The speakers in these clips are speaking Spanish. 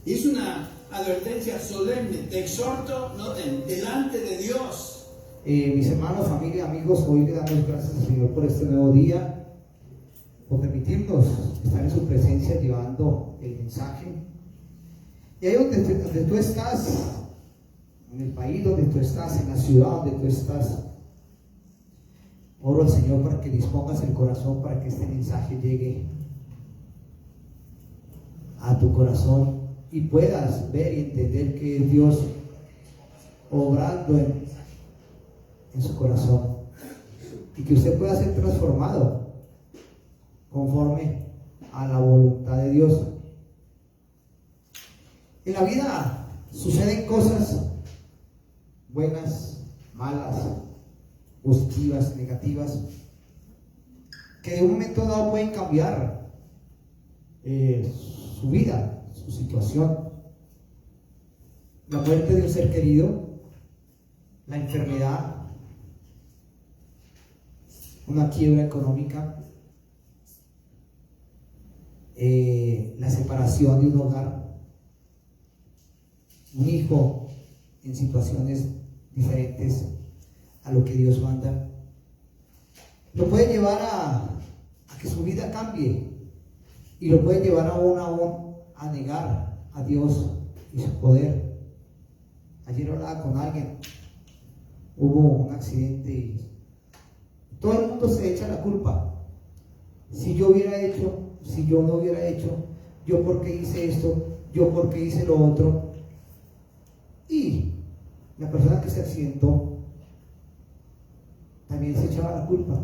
Hizo una advertencia solemne. Te exhorto, noten, delante de Dios. Mis hermanos, familia, amigos, hoy le damos gracias al Señor por este nuevo día, por permitirnos estar en su presencia llevando el mensaje. Y ahí donde tú estás, en el país donde tú estás, en la ciudad donde tú estás, oro al Señor para que dispongas el corazón para que este mensaje llegue a tu corazón y puedas ver y entender que es Dios obrando en su corazón, y que usted pueda ser transformado conforme a la voluntad de Dios. En la vida suceden cosas buenas, malas, positivas, negativas, que de un momento dado pueden cambiar su vida, su situación. La muerte de un ser querido, la enfermedad, una quiebra económica, la separación de un hogar, un hijo en situaciones diferentes a lo que Dios manda, lo puede llevar a que su vida cambie, y lo puede llevar aún a negar a Dios y su poder. Ayer hablaba con alguien, hubo un accidente y todo el mundo se echa la culpa. Si yo hubiera hecho, si yo no hubiera hecho, yo por qué hice esto, yo por qué hice lo otro. Y la persona que se accidentó también se echaba la culpa.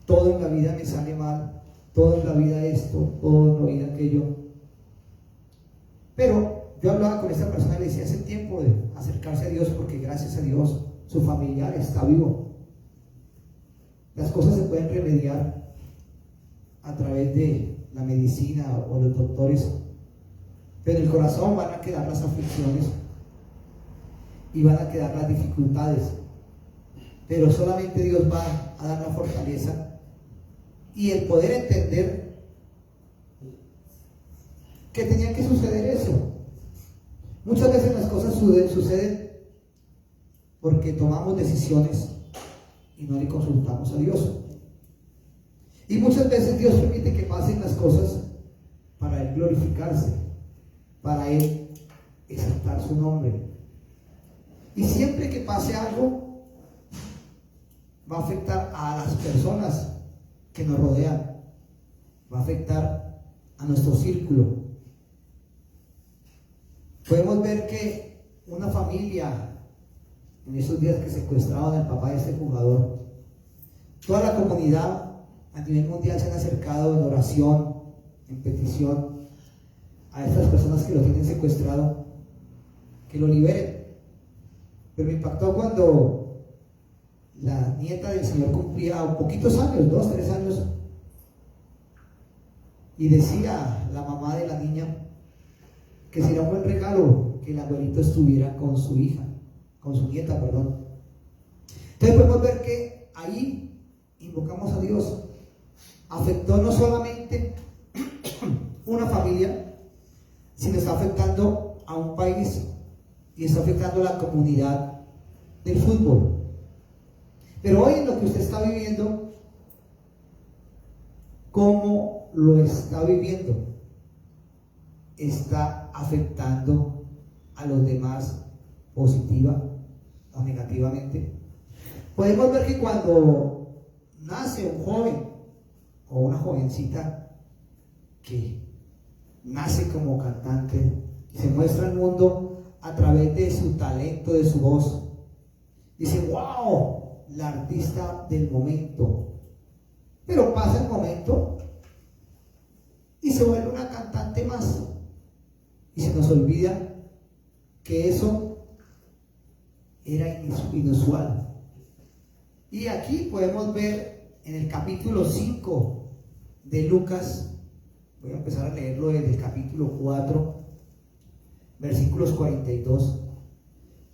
Todo en la vida me sale mal, todo en la vida esto, todo en la vida aquello. Pero yo hablaba con esta persona y le decía, es el tiempo de acercarse a Dios, porque gracias a Dios su familiar está vivo. Las cosas se pueden remediar a través de la medicina o los doctores, pero en el corazón van a quedar las aflicciones y van a quedar las dificultades, pero solamente Dios va a dar la fortaleza y el poder entender que tenía que suceder eso. Muchas veces las cosas suceden porque tomamos decisiones y no le consultamos a Dios. Y muchas veces Dios permite que pasen las cosas para Él glorificarse, para Él exaltar su nombre. Y siempre que pase algo, va a afectar a las personas que nos rodean, va a afectar a nuestro círculo. Podemos ver que una familia, en esos días que secuestraban al papá de este jugador, toda la comunidad a nivel mundial se han acercado en oración, en petición a estas personas que lo tienen secuestrado, que lo liberen. Pero me impactó cuando la nieta del Señor cumplía poquitos años, 2, 3 años, y decía la mamá de la niña que sería un buen regalo que el abuelito estuviera con su hija, con su nieta, perdón. Entonces podemos ver que ahí invocamos a Dios. Afectó no solamente una familia, sino está afectando a un país y está afectando a la comunidad del fútbol. Pero hoy en lo que usted está viviendo, ¿cómo lo está viviendo? ¿Está afectando a los demás positiva o negativamente? Podemos ver que cuando nace un joven o una jovencita que nace como cantante, se muestra al mundo a través de su talento, de su voz, dice, wow, la artista del momento. Pero pasa el momento y se vuelve una cantante más, y se nos olvida que eso era inusual. Y aquí podemos ver en el capítulo 5 de Lucas, voy a empezar a leerlo desde el capítulo 4, versículos 42.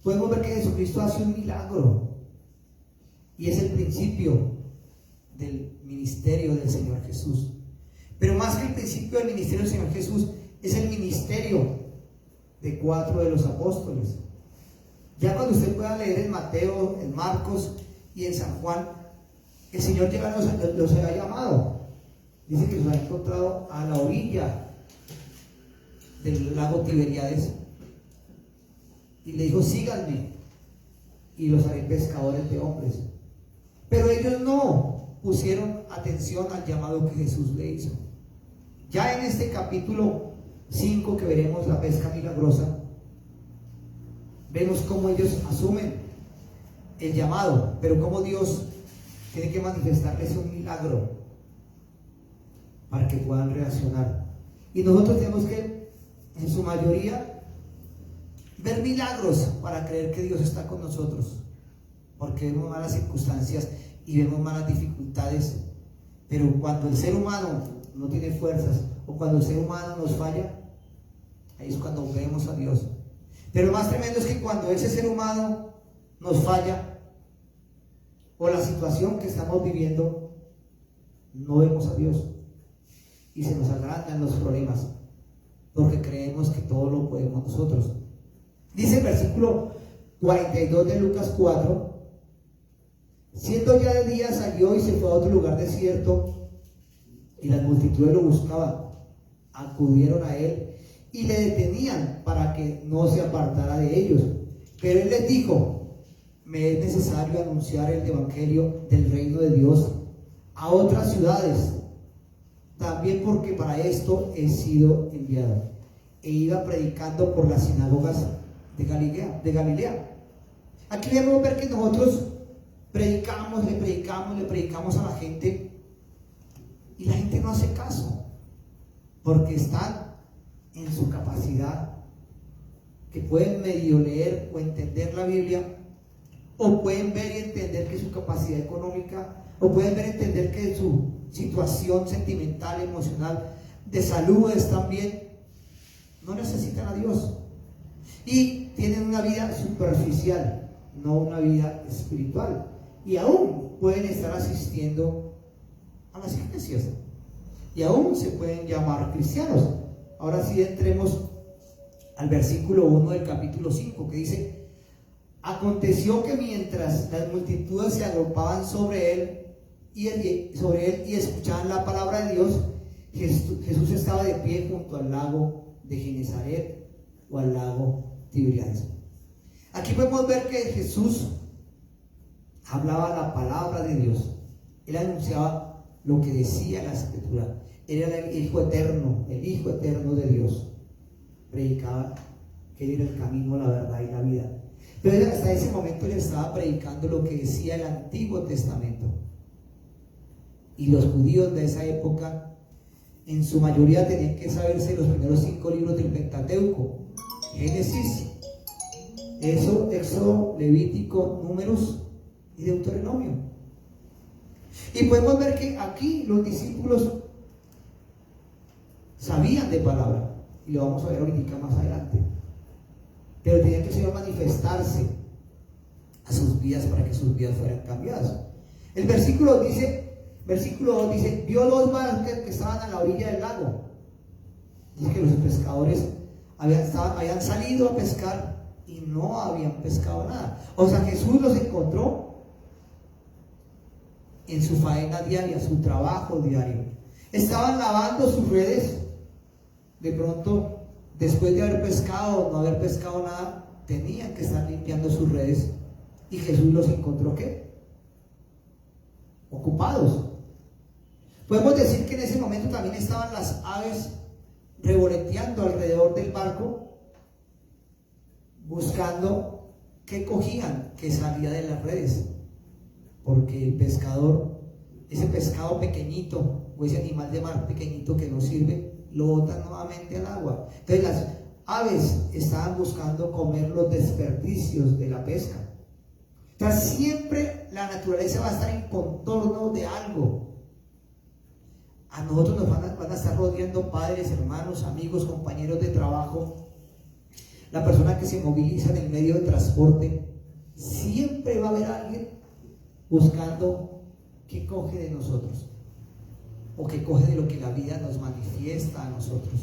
Podemos ver que Jesucristo hace un milagro y es el principio del ministerio del Señor Jesús. Pero más que el principio del ministerio del Señor Jesús, es el ministerio de 4 de los apóstoles. Ya cuando usted pueda leer en Mateo, en Marcos y en San Juan, el Señor ya los había llamado. Dice que los ha encontrado a la orilla del lago Tiberíades y le dijo: síganme y los haré pescadores de hombres. Pero ellos no pusieron atención al llamado que Jesús le hizo. Ya en este capítulo 5 que veremos la pesca milagrosa, vemos cómo ellos asumen el llamado, pero cómo Dios tiene que manifestarles un milagro para que puedan reaccionar. Y nosotros tenemos que, en su mayoría, ver milagros para creer que Dios está con nosotros, porque vemos malas circunstancias y vemos malas dificultades, pero cuando el ser humano no tiene fuerzas o cuando el ser humano nos falla, ahí es cuando vemos a Dios. Pero lo más tremendo es que cuando ese ser humano nos falla o la situación que estamos viviendo, no vemos a Dios y se nos agrandan los problemas porque creemos que todo lo podemos nosotros. Dice el versículo 42 de Lucas 4: siendo ya de día, salió y se fue a otro lugar desierto, y las multitudes lo buscaban. Acudieron a él y le detenían para que no se apartara de ellos. Pero él les dijo: me es necesario anunciar el evangelio del reino de Dios a otras ciudades, también porque para esto he sido enviado. E iba predicando por las sinagogas de Galilea. Aquí debemos ver que nosotros le predicamos a la gente, y la gente no hace caso, porque están en su capacidad, que pueden medio leer o entender la Biblia, o pueden ver y entender que su capacidad económica, o pueden ver y entender que su situación sentimental, emocional, de salud están bien. No necesitan a Dios y tienen una vida superficial, no una vida espiritual, y aún pueden estar asistiendo a las iglesias y aún se pueden llamar cristianos. Ahora sí entremos al versículo 1 del capítulo 5, que dice: aconteció que mientras las multitudes se agrupaban sobre él y escuchaban la palabra de Dios, Jesús estaba de pie junto al lago de Genesaret o al lago Tiberíades. Aquí podemos ver que Jesús hablaba la palabra de Dios. Él anunciaba lo que decía la Escritura. Él era el Hijo Eterno de Dios. Predicaba que Él era el camino, la verdad y la vida. Pero hasta ese momento Él estaba predicando lo que decía el Antiguo Testamento. Y los judíos de esa época, en su mayoría, tenían que saberse los primeros 5 libros del Pentateuco: Génesis, Éxodo, Levítico, Números y Deuteronomio. Y podemos ver que aquí los discípulos sabían de palabra, y lo vamos a ver ahorita más adelante, pero tenían que el Señor manifestarse a sus vidas para que sus vidas fueran cambiadas. El versículo 2 dice: vio 2 barcos que estaban a la orilla del lago. Dice que los pescadores habían salido a pescar y no habían pescado nada. O sea, Jesús los encontró en su faena diaria, su trabajo diario. Estaban lavando sus redes. De pronto, después de haber pescado o no haber pescado nada, tenían que estar limpiando sus redes, y Jesús los encontró ¿qué? Ocupados. Podemos decir que en ese momento también estaban las aves revoloteando alrededor del barco, buscando qué cogían, que salía de las redes, porque el pescador, ese pescado pequeñito o ese animal de mar pequeñito que no sirve, lo botan nuevamente al agua. Entonces las aves estaban buscando comer los desperdicios de la pesca. Entonces siempre la naturaleza va a estar en contorno de algo. A nosotros nos van a estar rodeando padres, hermanos, amigos, compañeros de trabajo, la persona que se moviliza en el medio de transporte. Siempre va a haber alguien buscando qué coge de nosotros, o qué coge de lo que la vida nos manifiesta a nosotros.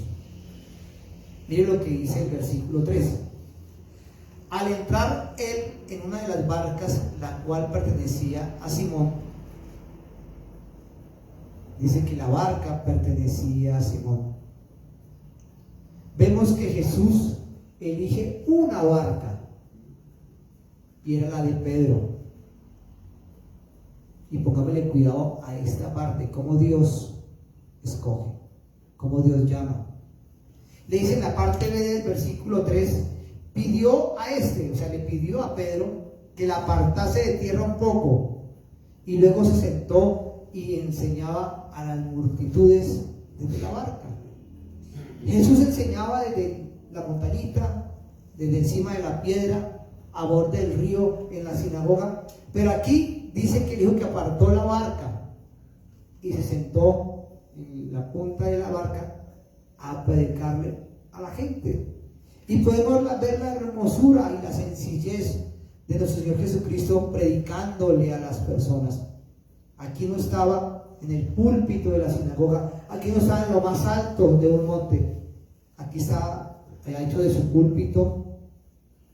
Mire lo que dice el versículo 3. Al entrar él en una de las barcas, la cual pertenecía a Simón, dice que la barca pertenecía a Simón. Vemos que Jesús elige una barca y era la de Pedro. Y pongámosle cuidado a esta parte, cómo Dios escoge, cómo Dios llama. Le dice en la parte B del versículo 3, pidió a le pidió a Pedro que la apartase de tierra un poco, y luego se sentó y enseñaba a las multitudes desde la barca. Jesús enseñaba desde la montañita, desde encima de la piedra, a borde del río, en la sinagoga, pero aquí dice que dijo que apartó la barca y se sentó en la punta de la barca a predicarle a la gente. Y podemos ver la hermosura y la sencillez de nuestro Señor Jesucristo predicándole a las personas. Aquí no estaba en el púlpito de la sinagoga, aquí no estaba en lo más alto de un monte, aquí estaba, había hecho de su púlpito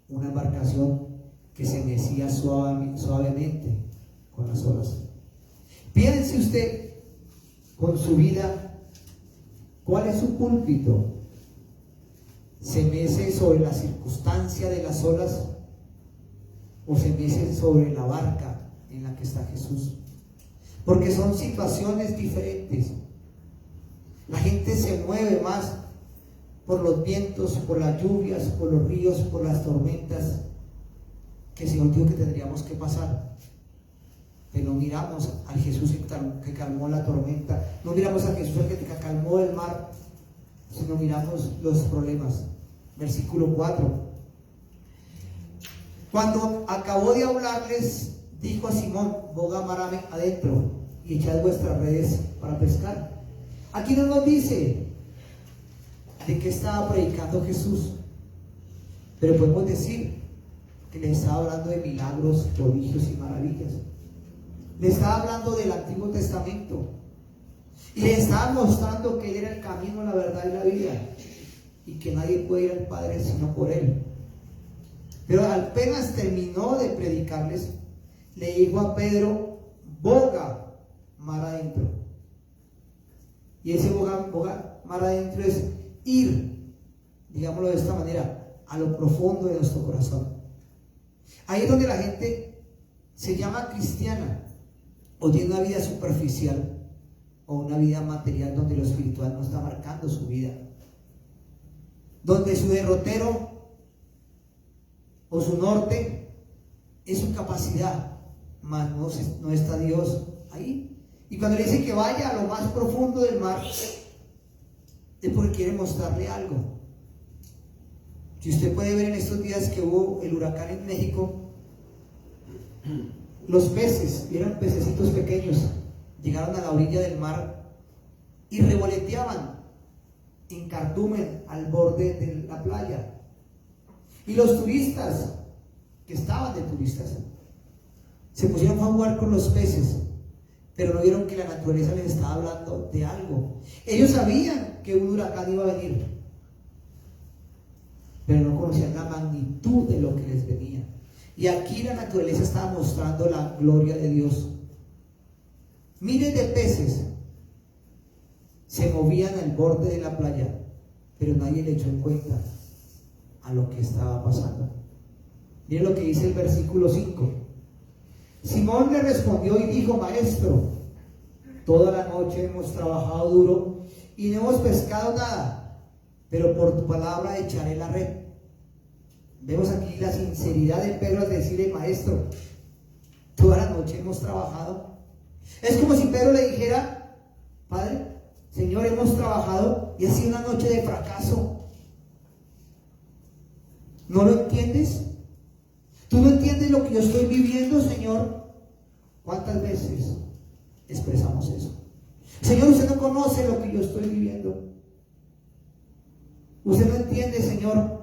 una embarcación que se mecía suavemente con las olas. Piense usted con su vida, ¿cuál es su púlpito? ¿Se mece sobre la circunstancia de las olas o se mece sobre la barca en la que está Jesús? Porque son situaciones diferentes. La gente se mueve más por los vientos, por las lluvias, por los ríos, por las tormentas, que el Señor dijo que tendríamos que pasar. Pero miramos al Jesús que calmó la tormenta, no miramos al Jesús que calmó el mar, sino miramos los problemas. Versículo 4. Cuando acabó de hablarles, dijo a Simón, boga mar adentro y echad vuestras redes para pescar. Aquí no nos dice de qué estaba predicando Jesús, pero podemos decir que le estaba hablando de milagros, prodigios y maravillas. Le estaba hablando del Antiguo Testamento y le estaba mostrando que Él era el camino, la verdad y la vida, y que nadie puede ir al Padre sino por Él. Pero apenas terminó de predicarles, le dijo a Pedro, boga mar adentro. Y ese boga mar adentro es ir, digámoslo de esta manera, a lo profundo de nuestro corazón. Ahí es donde la gente se llama cristiana o tiene una vida superficial o una vida material donde lo espiritual no está marcando su vida, donde su derrotero o su norte es su capacidad, mas no está Dios ahí. Y cuando le dice que vaya a lo más profundo del mar, es porque quiere mostrarle algo. Si usted puede ver en estos días que hubo el huracán en México, los peces, eran pececitos pequeños, llegaron a la orilla del mar y revoloteaban en cardumen al borde de la playa. Y los turistas, que estaban de turistas, se pusieron a jugar con los peces, pero no vieron que la naturaleza les estaba hablando de algo. Ellos sabían que un huracán iba a venir, pero no conocían la magnitud de lo que les venía. Y aquí la naturaleza estaba mostrando la gloria de Dios. Miles de peces se movían al borde de la playa, pero nadie le echó en cuenta a lo que estaba pasando. Miren lo que dice el versículo 5. Simón le respondió y dijo, maestro, toda la noche hemos trabajado duro y no hemos pescado nada, pero por tu palabra echaré la red. Vemos aquí la sinceridad de Pedro al decirle, maestro, toda la noche hemos trabajado. Es como si Pedro le dijera, Padre, Señor, hemos trabajado y ha sido una noche de fracaso. ¿No lo entiendes? ¿Tú no entiendes lo que yo estoy viviendo, Señor? ¿Cuántas veces expresamos eso? Señor, usted no conoce lo que yo estoy viviendo. Usted no entiende, Señor,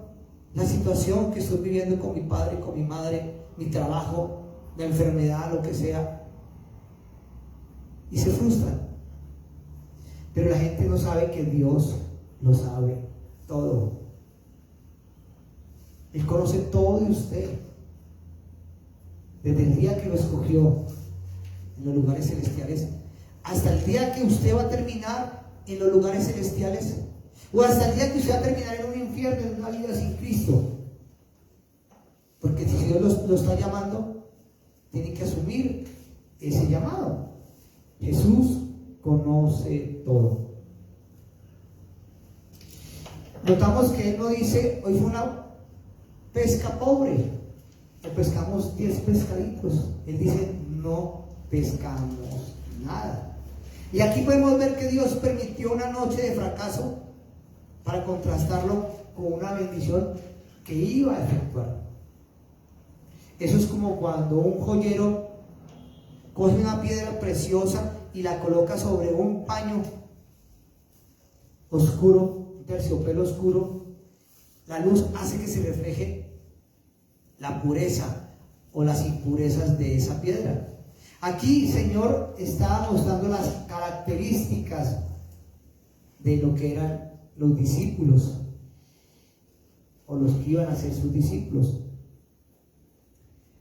la situación que estoy viviendo con mi padre, con mi madre, mi trabajo, la enfermedad, lo que sea. Y se frustran. Pero la gente no sabe que Dios lo sabe todo. Él conoce todo de usted. Desde el día que lo escogió en los lugares celestiales hasta el día que usted va a terminar en los lugares celestiales, o hasta el día que usted va a terminar en un infierno, en una vida sin Cristo. Porque si Dios lo está llamando, tiene que asumir ese llamado. Jesús conoce todo. Notamos que Él no dice, hoy fue una pesca pobre, o pescamos 10 pescaditos. Él dice, no pescamos nada. Y aquí podemos ver que Dios permitió una noche de fracaso para contrastarlo con una bendición que iba a efectuar. Eso es como cuando un joyero coge una piedra preciosa y la coloca sobre un paño oscuro, un terciopelo oscuro. La luz hace que se refleje la pureza o las impurezas de esa piedra. Aquí, Señor, está mostrando las características de lo que eran los discípulos o los que iban a ser sus discípulos.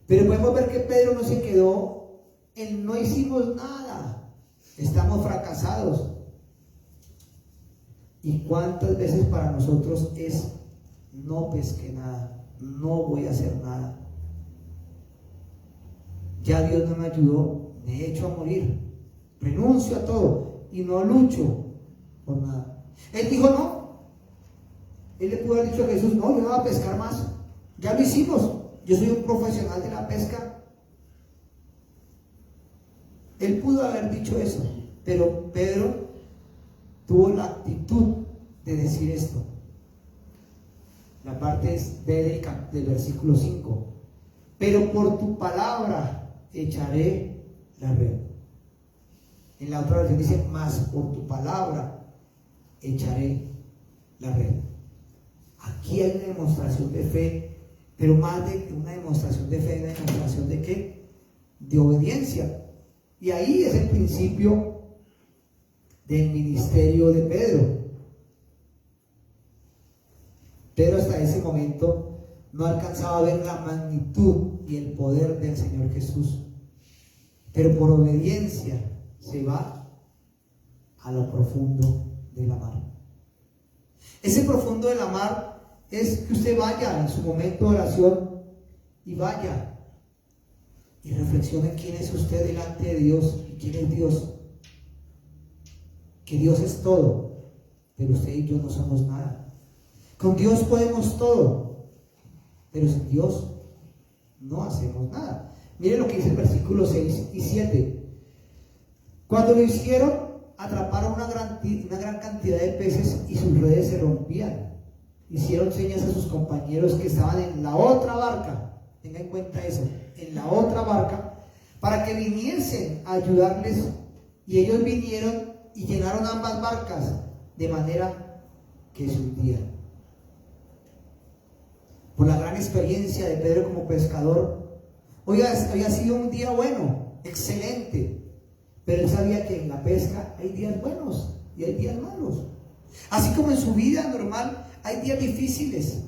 Pero podemos ver que Pedro no se quedó en no hicimos nada, estamos fracasados. ¿Y cuántas veces para nosotros es no pesqué nada, no voy a hacer nada? Ya Dios no me ayudó, me echo a morir, renuncio a todo y no lucho por nada. Él dijo no. Él le pudo haber dicho a Jesús, no, yo no voy a pescar más, ya lo hicimos, yo soy un profesional de la pesca. Él pudo haber dicho eso, pero Pedro tuvo la actitud de decir esto. La parte es B del versículo 5. Pero por tu palabra echaré la red. En la otra versión dice, más por tu palabra echaré la red. Aquí hay una demostración de fe, pero más de una demostración de fe, una demostración de ¿qué? De obediencia. Y ahí es el principio del ministerio de Pedro. Pedro hasta ese momento no alcanzaba a ver la magnitud y el poder del Señor Jesús. Pero por obediencia se va a lo profundo de la mar. Ese profundo de la mar es que usted vaya en su momento de oración y vaya y reflexione quién es usted delante de Dios y quién es Dios. Que Dios es todo, pero usted y yo no somos nada. Con Dios podemos todo, pero sin Dios no hacemos nada. Miren lo que dice el versículo 6 y 7. Cuando lo hicieron, atraparon una gran cantidad de peces y sus redes se rompían. Hicieron señas a sus compañeros que estaban en la otra barca, tenga en cuenta eso, en la otra barca, para que viniesen a ayudarles, y ellos vinieron y llenaron ambas barcas, de manera que se hundían. Por la gran experiencia de Pedro como pescador, hoy había sido un día bueno, excelente, pero él sabía que en la pesca hay días buenos y hay días malos. Así como en su vida normal hay días difíciles,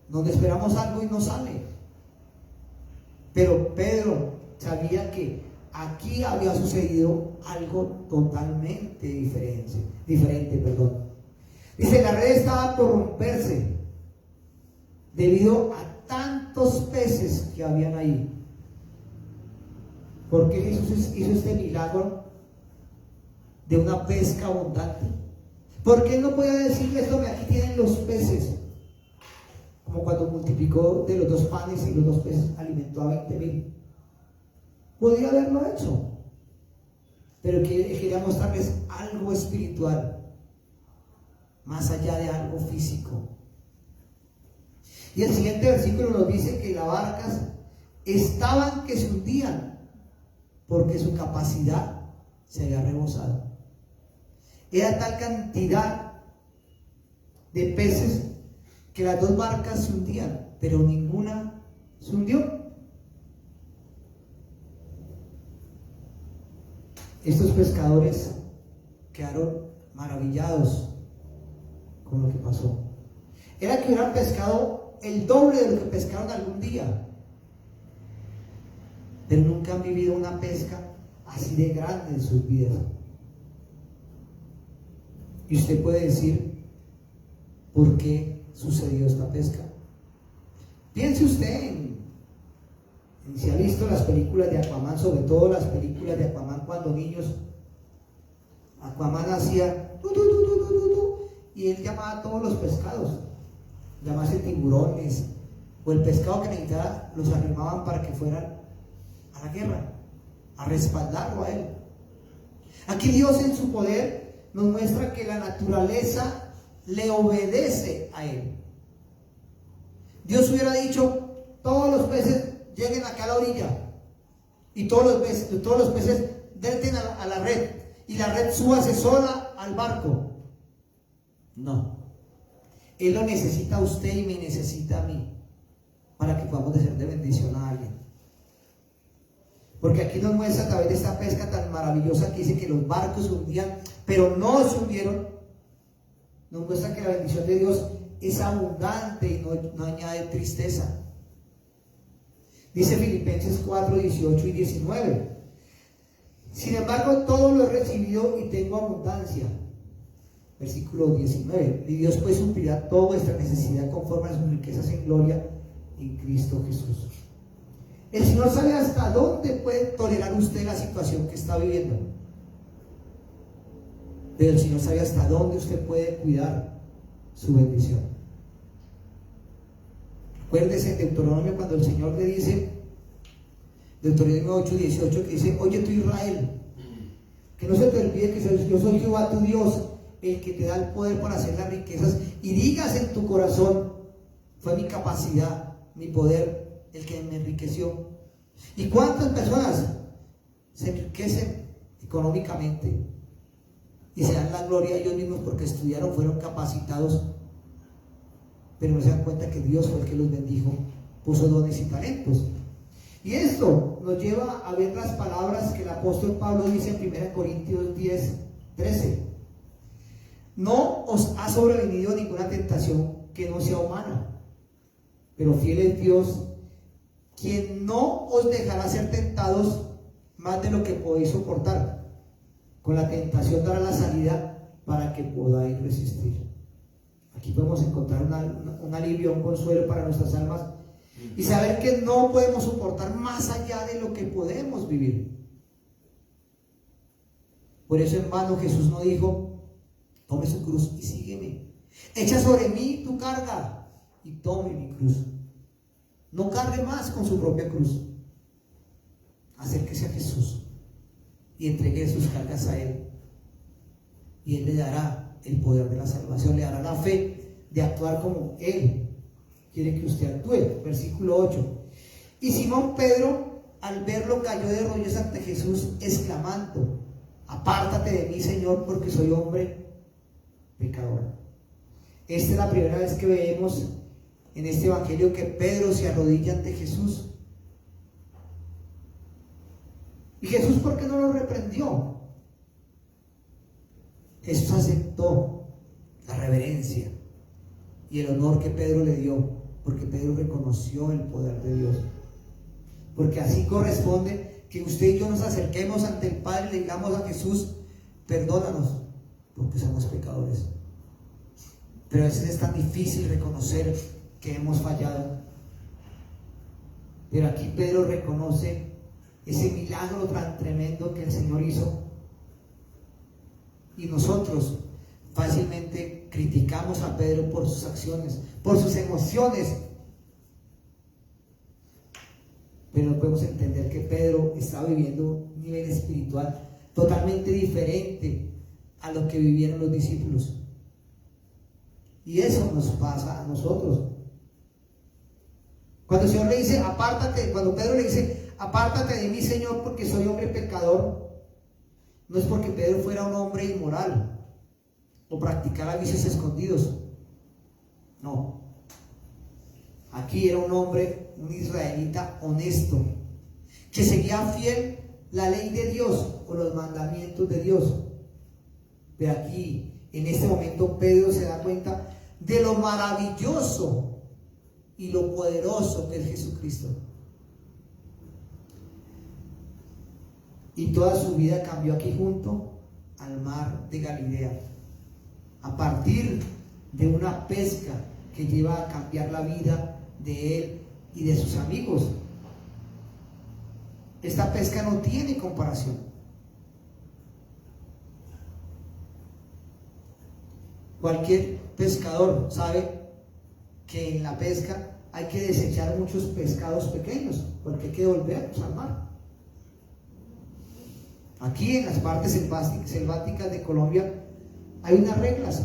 donde esperamos algo y no sale. Pero Pedro sabía que aquí había sucedido algo totalmente diferente. Dice, la red estaba por romperse debido a tantos peces que habían ahí. ¿Por qué Jesús hizo este milagro de una pesca abundante? ¿Por qué Él no podía decirles, tome, aquí tienen los peces? Como cuando multiplicó de los 2 panes y los 2 peces, alimentó a 20,000. Podía haberlo hecho, pero quería mostrarles algo espiritual, más allá de algo físico. Y el siguiente versículo nos dice que las barcas estaban que se hundían, porque su capacidad se había rebosado. Era tal cantidad de peces que las 2 barcas se hundían, pero ninguna se hundió. Estos pescadores quedaron maravillados con lo que pasó. Era que hubieran pescado el doble de lo que pescaron algún día. Pero nunca han vivido una pesca así de grande en sus vidas. Y usted puede decir, ¿por qué sucedió esta pesca? Piense usted en si ha visto las películas de Aquaman, sobre todo las películas de Aquaman cuando niños. Aquaman hacía y él llamaba a todos los pescados, llamase tiburones o el pescado que necesitara, los arrimaban para que fueran a la guerra, a respaldarlo a él. Aquí Dios en su poder nos muestra que la naturaleza le obedece a él. Dios hubiera dicho, todos los peces lleguen acá a la orilla y todos los peces delten a la red y la red súbase sola al barco. No, Él lo necesita a usted y me necesita a mí para que podamos ser de bendición a alguien. Porque aquí nos muestra a través de esta pesca tan maravillosa que dice que los barcos se hundían, pero no se hundieron. Nos muestra que la bendición de Dios es abundante y no añade tristeza. Dice Filipenses 4, 18 y 19. Sin embargo, todo lo he recibido y tengo abundancia. Versículo 19. Y Dios pues suplirá toda vuestra necesidad conforme a sus riquezas en gloria en Cristo Jesús. El Señor sabe hasta dónde puede tolerar usted la situación que está viviendo. Pero el Señor sabe hasta dónde usted puede cuidar su bendición. Acuérdese en Deuteronomio cuando el Señor le dice, Deuteronomio 8, 18, que dice, oye tú Israel, que no se te olvide que yo soy Jehová tu Dios, el que te da el poder para hacer las riquezas, y digas en tu corazón, fue mi capacidad, mi poder, el que me enriqueció. ¿Y cuántas personas se enriquecen económicamente y se dan la gloria a ellos mismos porque estudiaron, fueron capacitados, pero no se dan cuenta que Dios fue el que los bendijo, puso dones y talentos? Y esto nos lleva a ver las palabras que el apóstol Pablo dice en 1 Corintios 10, 13. No os ha sobrevenido ninguna tentación que no sea humana, pero fiel es Dios, quien no os dejará ser tentados más de lo que podéis soportar. Con la tentación dará la salida para que podáis resistir. Aquí podemos encontrar un alivio, un consuelo para nuestras almas y saber que no podemos soportar más allá de lo que podemos vivir. Por eso en vano Jesús no dijo, tome su cruz y sígueme. Echa sobre mí tu carga y tome mi cruz. No cargue más con su propia cruz. Acérquese a Jesús y entregue sus cargas a Él. Y Él le dará el poder de la salvación, le dará la fe de actuar como Él quiere que usted actúe. Versículo 8. Y Simón Pedro, al verlo, cayó de rodillas ante Jesús, exclamando, apártate de mí, Señor, porque soy hombre pecador. Esta es la primera vez que vemos en este evangelio que Pedro se arrodilla ante Jesús. ¿Y Jesús por qué no lo reprendió? Jesús aceptó la reverencia y el honor que Pedro le dio, porque Pedro reconoció el poder de Dios. Porque así corresponde que usted y yo nos acerquemos ante el Padre y le digamos a Jesús, perdónanos, porque somos pecadores. Pero a veces es tan difícil reconocer que hemos fallado. Pero aquí Pedro reconoce ese milagro tan tremendo que el Señor hizo. Y nosotros fácilmente criticamos a Pedro por sus acciones, por sus emociones. Pero no podemos entender que Pedro estaba viviendo un nivel espiritual totalmente diferente a lo que vivieron los discípulos. Y eso nos pasa a nosotros. Cuando el Señor le dice, apártate, cuando Pedro le dice, apártate de mí, Señor, porque soy hombre pecador, no es porque Pedro fuera un hombre inmoral o practicara vicios escondidos. No. Aquí era un hombre, un israelita honesto, que seguía fiel la ley de Dios o los mandamientos de Dios. Pero aquí, en este momento, Pedro se da cuenta de lo maravilloso y lo poderoso que es Jesucristo. Y toda su vida cambió aquí junto al mar de Galilea, a partir de una pesca que lleva a cambiar la vida de él y de sus amigos. Esta pesca no tiene comparación. Cualquier pescador sabe que en la pesca hay que desechar muchos pescados pequeños porque hay que devolverlos al mar. Aquí en las partes selváticas de Colombia hay unas reglas.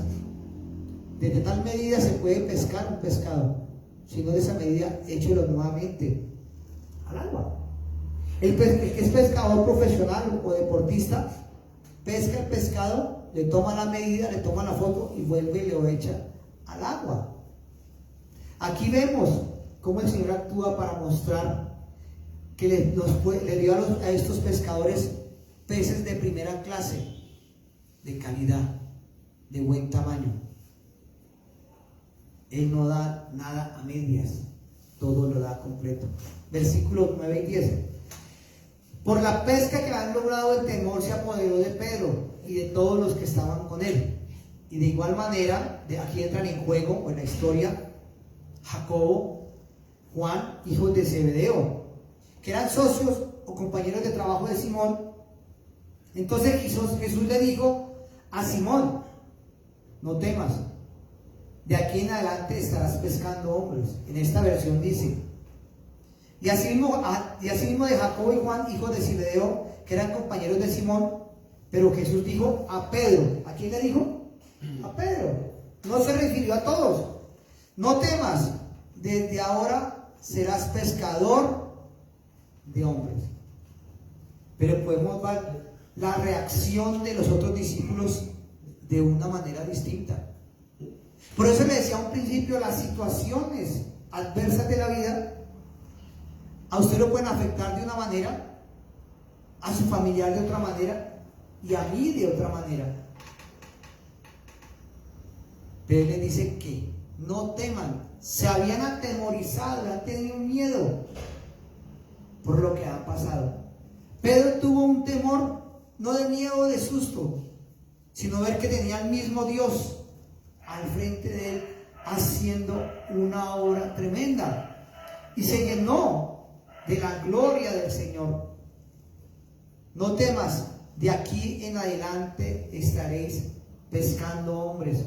De tal medida se puede pescar un pescado, si no de esa medida échelo nuevamente al agua. El que es pescador profesional o deportista pesca el pescado, le toma la medida, le toma la foto y vuelve y lo echa al agua. Aquí vemos cómo el Señor actúa para mostrar que le dio a estos pescadores peces de primera clase, de calidad, de buen tamaño. Él no da nada a medias, todo lo da completo. Versículos 9 y 10. Por la pesca que han logrado, el temor se apoderó de Pedro y de todos los que estaban con él. Y de igual manera, aquí entran en juego, o en la historia, Jacobo, Juan, hijos de Zebedeo, que eran socios o compañeros de trabajo de Simón. Entonces Jesús le dijo a Simón: no temas, de aquí en adelante estarás pescando hombres. En esta versión dice: y asimismo de Jacobo y Juan, hijos de Zebedeo, que eran compañeros de Simón. Pero Jesús dijo a Pedro. ¿A quién le dijo? A Pedro. No se refirió a todos. No temas, desde ahora serás pescador de hombres. Pero podemos ver la reacción de los otros discípulos de una manera distinta. Por eso le decía a un principio, las situaciones adversas de la vida a usted lo pueden afectar de una manera, a su familiar de otra manera y a mí de otra manera. Pero él le dice que no teman. Se habían atemorizado, han tenido miedo por lo que ha pasado. Pedro tuvo un temor, no de miedo o de susto, sino ver que tenía al mismo Dios al frente de él haciendo una obra tremenda, y se llenó de la gloria del Señor. No temas, de aquí en adelante estaréis pescando hombres.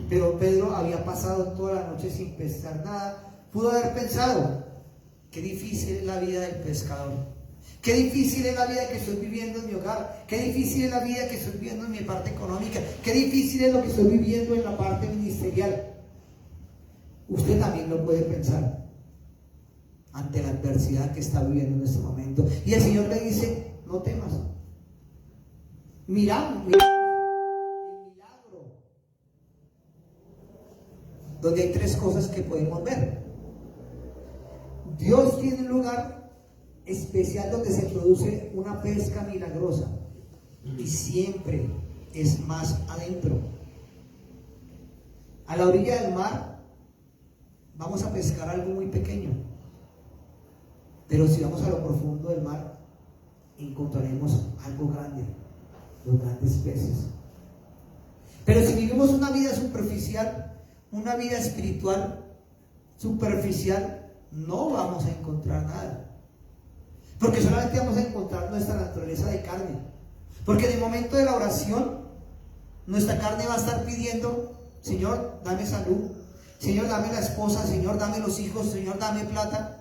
Pero Pedro había pasado toda la noche sin pescar nada. Pudo haber pensado: qué difícil es la vida del pescador, qué difícil es la vida que estoy viviendo en mi hogar, qué difícil es la vida que estoy viviendo en mi parte económica, qué difícil es lo que estoy viviendo en la parte ministerial. Usted también lo puede pensar ante la adversidad que está viviendo en este momento. Y el Señor le dice: no temas. Mira el milagro, donde hay tres cosas que podemos ver. Dios tiene un lugar especial donde se produce una pesca milagrosa, y siempre es más adentro. A la orilla del mar vamos a pescar algo muy pequeño, pero si vamos a lo profundo del mar encontraremos algo grande, los grandes peces. Pero si vivimos una vida superficial, una vida espiritual superficial, no vamos a encontrar nada, porque solamente vamos a encontrar nuestra naturaleza de carne. Porque en el momento de la oración, nuestra carne va a estar pidiendo: Señor, dame salud, Señor, dame la esposa, Señor, dame los hijos, Señor, dame plata.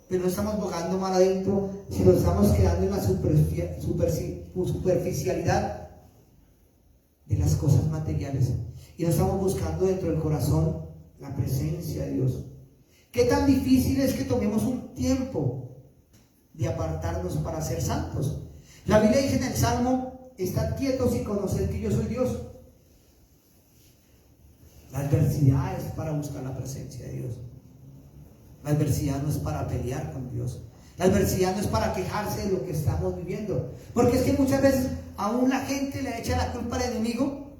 Pero no estamos bogando mal adentro, sino estamos quedando en la superficialidad de las cosas materiales, y no estamos buscando dentro del corazón la presencia de Dios. ¿Qué tan difícil es que tomemos un tiempo de apartarnos para ser santos? La Biblia dice en el Salmo: estad quietos y conoced que yo soy Dios. La adversidad es para buscar la presencia de Dios. La adversidad no es para pelear con Dios. La adversidad no es para quejarse de lo que estamos viviendo. Porque es que muchas veces aún la gente le echa la culpa al enemigo,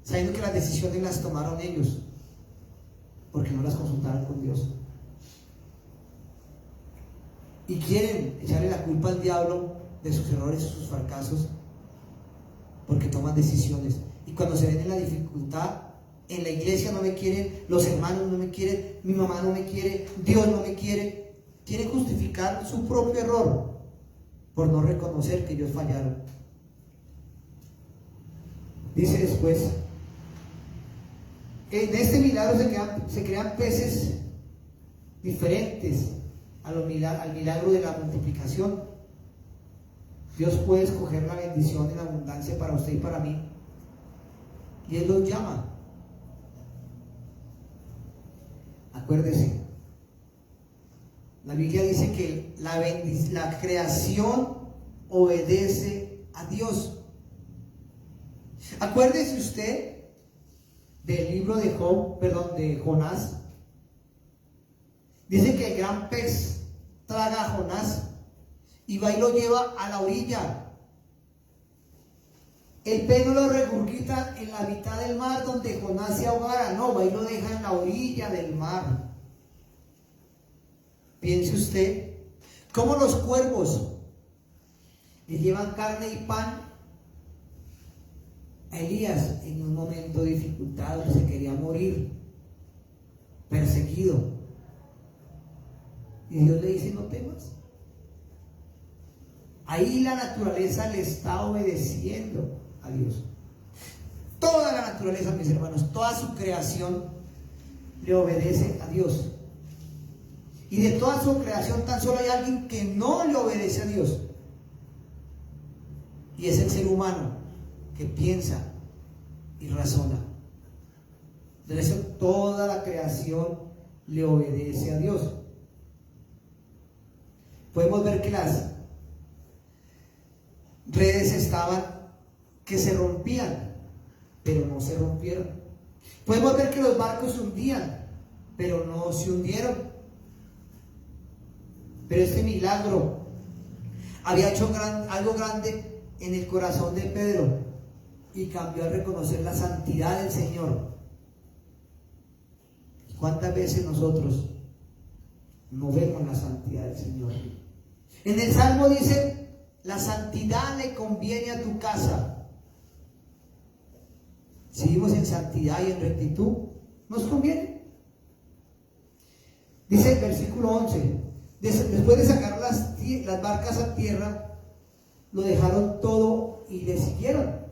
sabiendo que las decisiones las tomaron ellos. porque no las consultaron con Dios. Y quieren echarle la culpa al diablo de sus errores y sus fracasos porque toman decisiones. Y cuando se ven en la dificultad, en la iglesia no me quieren, los hermanos no me quieren, mi mamá no me quiere, Dios no me quiere, quieren justificar su propio error por no reconocer que ellos fallaron. Dice después, en este milagro se crean peces diferentes al milagro de la multiplicación. Dios puede escoger la bendición en abundancia para usted y para mí, y Él los llama. Acuérdese, la Biblia dice que la creación obedece a Dios. Acuérdese usted del libro de Jonás. Dice que el gran pez traga a Jonás y va y lo lleva a la orilla. El pez no lo regurgita en la mitad del mar donde Jonás se ahogara, no, va y lo deja en la orilla del mar. Piense usted cómo los cuervos le llevan carne y pan a Elías en un momento de dificultad donde se quería morir, perseguido. Y Dios le dice: no temas. Ahí la naturaleza le está obedeciendo a Dios. Toda la naturaleza, mis hermanos, toda su creación le obedece a Dios. Y de toda su creación tan solo hay alguien que no le obedece a Dios. Y es el ser humano que piensa y razona. De eso toda la creación le obedece a Dios. Podemos ver que las redes que se rompían, pero no se rompieron. Podemos ver que los barcos se hundían, pero no se hundieron. Pero este milagro había hecho algo grande en el corazón de Pedro y cambió a reconocer la santidad del Señor. ¿Cuántas veces nosotros no vemos la santidad del Señor? En el Salmo dice: la santidad le conviene a tu casa. Si vivimos en santidad y en rectitud, nos conviene. Dice el versículo 11: después de sacar las barcas a tierra, lo dejaron todo y le siguieron.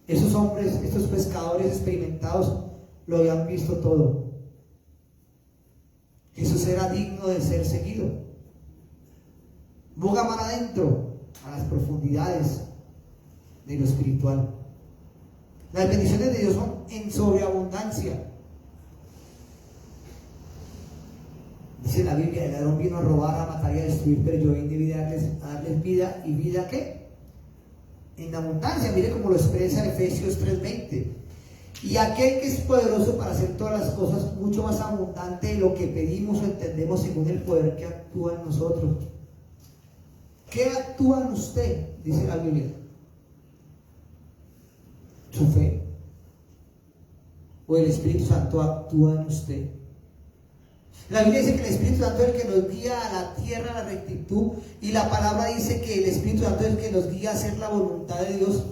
Esos hombres, estos pescadores experimentados, lo habían visto todo. Jesús era digno de ser seguido. Boga mar adentro, a las profundidades de lo espiritual. Las bendiciones de Dios son en sobreabundancia. Dice la Biblia: el ladrón vino a robar, a matar y a destruir, pero yo vine a darles vida, y vida ¿qué? En abundancia. Mire cómo lo expresa Efesios 3:20. Y aquel que es poderoso para hacer todas las cosas mucho más abundante de lo que pedimos o entendemos, según el poder que actúa en nosotros. ¿Qué actúa en usted? Dice la Biblia. Su fe. O el Espíritu Santo actúa en usted. La Biblia dice que el Espíritu Santo es el que nos guía a la tierra, a la rectitud, y la palabra dice que el Espíritu Santo es el que nos guía a hacer la voluntad de Dios.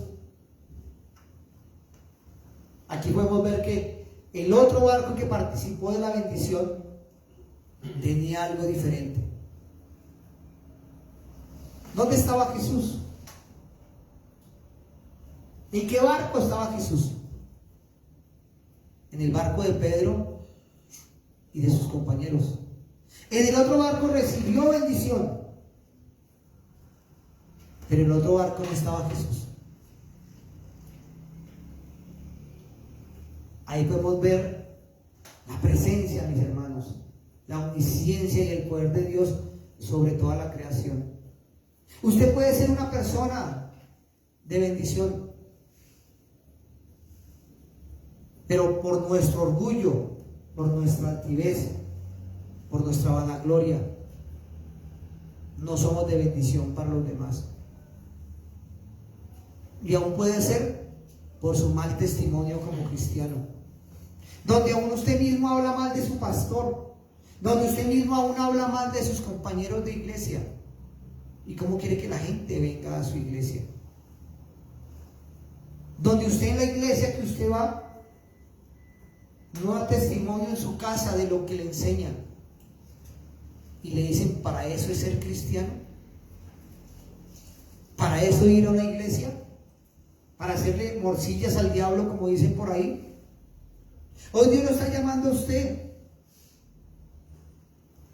Aquí podemos ver que el otro barco que participó de la bendición tenía algo diferente. ¿Dónde estaba Jesús? ¿En qué barco estaba Jesús? En el barco de Pedro y de sus compañeros. En el otro barco recibió bendición, pero en el otro barco no estaba Jesús. Ahí podemos ver la presencia, mis hermanos, la omnisciencia y el poder de Dios sobre toda la creación. Usted puede ser una persona de bendición, pero por nuestro orgullo, por nuestra altivez, por nuestra vanagloria, no somos de bendición para los demás. Y aún puede ser por su mal testimonio como cristiano. donde aún usted mismo habla mal de su pastor, donde usted mismo aún habla mal de sus compañeros de iglesia. ¿Y cómo quiere que la gente venga a su iglesia? Donde usted en la iglesia que usted va, no da testimonio en su casa de lo que le enseñan. Y le dicen, ¿para eso es ser cristiano? ¿Para eso ir a una iglesia? ¿Para hacerle morcillas al diablo, como dicen por ahí? Hoy Dios lo está llamando a usted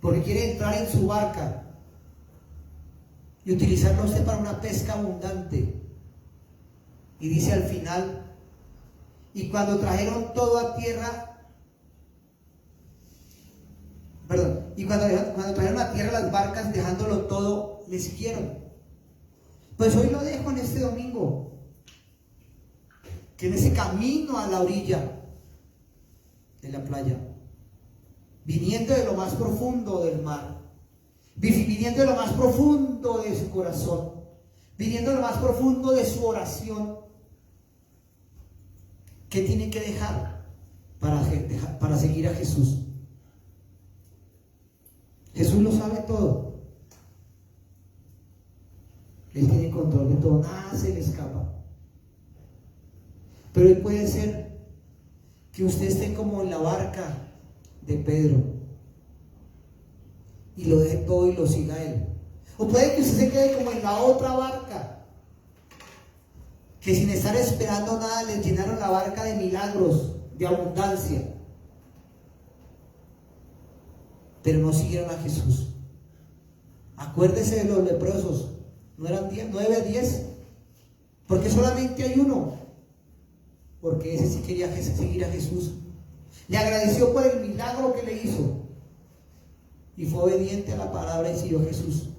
porque quiere entrar en su barca y utilizarlo a usted para una pesca abundante. Y dice al final, y cuando trajeron todo a tierra, y cuando trajeron a tierra las barcas, dejándolo todo, le siguieron. Pues hoy lo dejo en este domingo, que en ese camino a la orilla de la playa, viniendo de lo más profundo del mar, viniendo de lo más profundo de su corazón, viniendo de lo más profundo de su oración, ¿qué tiene que dejar para seguir a Jesús? Jesús lo sabe todo. Él tiene control de todo, nada se le escapa. Pero hoy puede ser que usted esté como en la barca de Pedro y lo deje todo y lo siga a él. O puede que usted se quede como en la otra barca, que sin estar esperando nada les llenaron la barca de milagros, de abundancia, pero no siguieron a Jesús. Acuérdese de los leprosos, ¿no eran 9, 10? Porque solamente hay uno, porque ese sí quería seguir a Jesús. Le agradeció por el milagro que le hizo y fue obediente a la palabra y siguió a Jesús.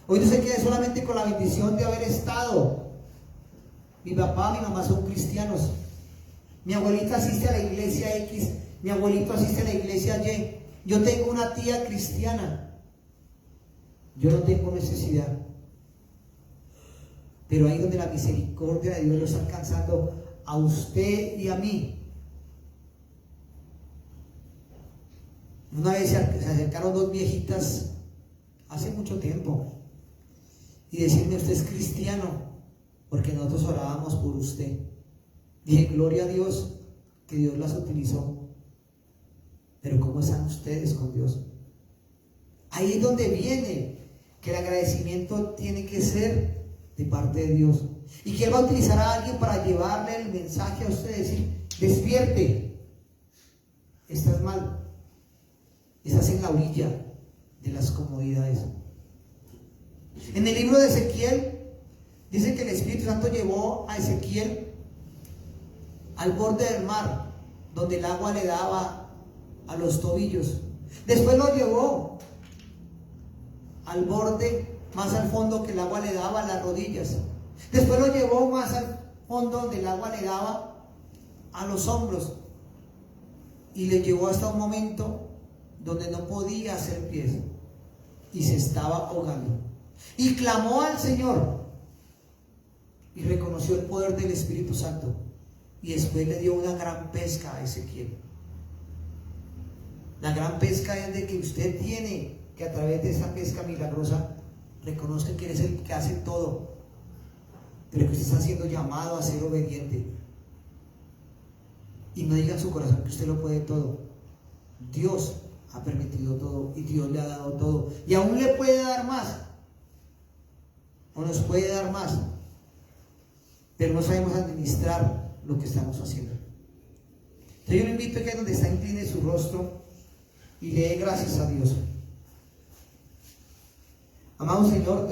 Hoy no se quede solamente con la bendición de haber estado. Mi papá, mi mamá son cristianos. Mi abuelita asiste a la iglesia X, mi abuelito asiste a la iglesia Y. Yo tengo una tía cristiana. Yo no tengo necesidad. Pero ahí donde la misericordia de Dios lo está alcanzando a usted y a mí. Una vez se acercaron dos viejitas hace mucho tiempo y decirme, usted es cristiano, porque nosotros orábamos por usted. Dije, gloria a Dios que Dios las utilizó. Pero ¿cómo están ustedes con Dios? Ahí es donde viene que el agradecimiento tiene que ser de parte de Dios. Y que Él va a utilizar a alguien para llevarle el mensaje a usted, decir, despierte, estás mal, estás en la orilla de las comodidades. En el libro de Ezequiel dice que el Espíritu Santo llevó a Ezequiel al borde del mar, donde el agua le daba a los tobillos. Después lo llevó al borde, más al fondo, que el agua le daba a las rodillas. Después lo llevó más al fondo, donde el agua le daba a los hombros, y le llevó hasta un momento donde no podía hacer pies y se estaba ahogando, y clamó al Señor y reconoció el poder del Espíritu Santo, y después le dio una gran pesca a Ezequiel. La gran pesca es de que usted tiene que, a través de esa pesca milagrosa, reconozca que Él es el que hace todo, pero que usted está siendo llamado a ser obediente. Y no diga en su corazón que usted lo puede todo. Dios ha permitido todo y Dios le ha dado todo, y aún le puede dar más, o nos puede dar más, pero no sabemos administrar lo que estamos haciendo. Entonces yo le invito a que donde está, incline su rostro y le dé gracias a Dios. Amado Señor,